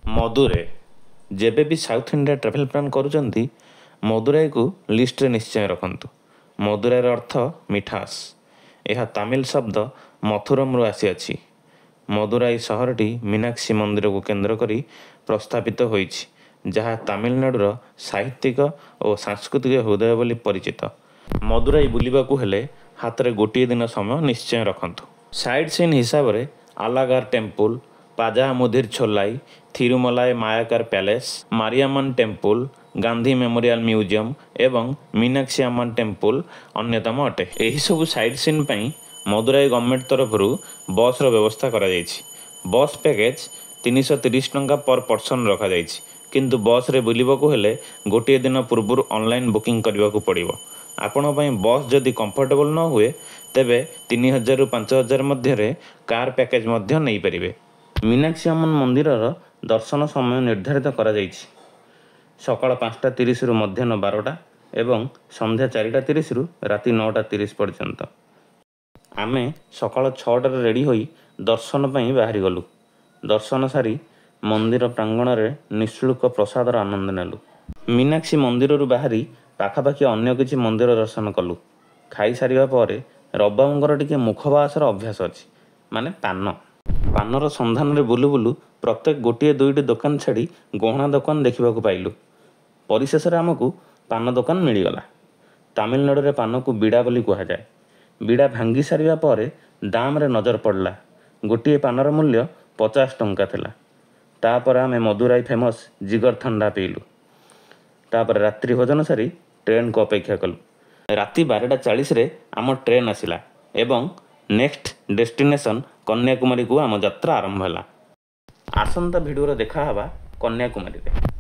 मदुरै जेबे भी south India travel plan करुचंती मदुराई को लिस्ट रे निश्चय रखंतु। मदुराईर अर्थ मिठास। यह तमिल शब्द मथुरम रु आसी। मदुराई सहरटी मीनाक्षी मंदिर को केंद्र करी प्रस्थापित होईछि, जहाँ तमिलनाडुर साहित्यिक और सांस्कृतिक हृदय बोली परिचित। मदुराई बुलिबाकू हेले हाथ रे गोटे दिन समय निश्चय रखंतु। साइड सीन हिसाब रे Alagar temple, Pazhamudhir Solai, Thirumalai Nayakkar palace, Mariamman temple, Gandhi memorial museum एवं मीनाक्षी अम्मन टेम्पल अन्यतम अटे। एही सबु साइड सीन पई मदुराई गवर्नमेंट तरफ बस रो व्यवस्था करा जायछि। बस पैकेज 330 टंका पर पर्सन रखा जायछि, किंतु बस रे बुलिबाकू हेले गोटे दिन पूर्व ऑनलाइन बुकिंग करबाकू पड़िबो। आपण पई बस जदि कंफर्टेबल न हुए तेबे 3000 रु 5000 मध्य रे कार पैकेज मध्य नहीं परिबे। मीनाक्षी अम्मन मंदिरर दर्शन समय निर्धारित करा जायछि। सकाळ 5:30 रु मध्याह्न 12टा एवं संध्या 4:30 रु राति 9:30 पर्यंत। आमे सकाळ 6टार रेडी होई दर्शन पई बाहरी गलु। दर्शन सारी मंदिर प्रांगण रे निःशुल्क प्रसादर आनंद नेलु। मीनाक्षी मंदिर रु बाहरी पाखापाखि अन्य किछि मंदिर दर्शन कलु। खाई सारिबा परे रबाबंकर टिके मुखबासर अभ्यास अछि, माने पानर संधान रे बुलु बुलु प्रत्येक गोटे दुईटी दुकान छाड़ी गहना दुकान देखिबाकू पाइलु। परिशेष रे आमकू पान दुकान मिलिगला। तमिलनाडु रे पान को बीड़ा बोली कहा जाए। बीड़ा भांगी सारिबा परे दाम रे नजर पड़ला। गोटे पानर मूल्य 50 टंका थिला। तापर आमे मदुराई फेमस जिगर ठंडा पीलु। तापर रात्रि भोजन सारी ट्रेन को अपेक्षा कलु। राति 12:40 रे आम ट्रेन आसिला एवं नेक्स्ट डेस्टिनेशन कन्याकुमारी को आम यात्रा आरंभ होला। आसंता भिडियो रे देखा हवा कन्याकुमारी रे।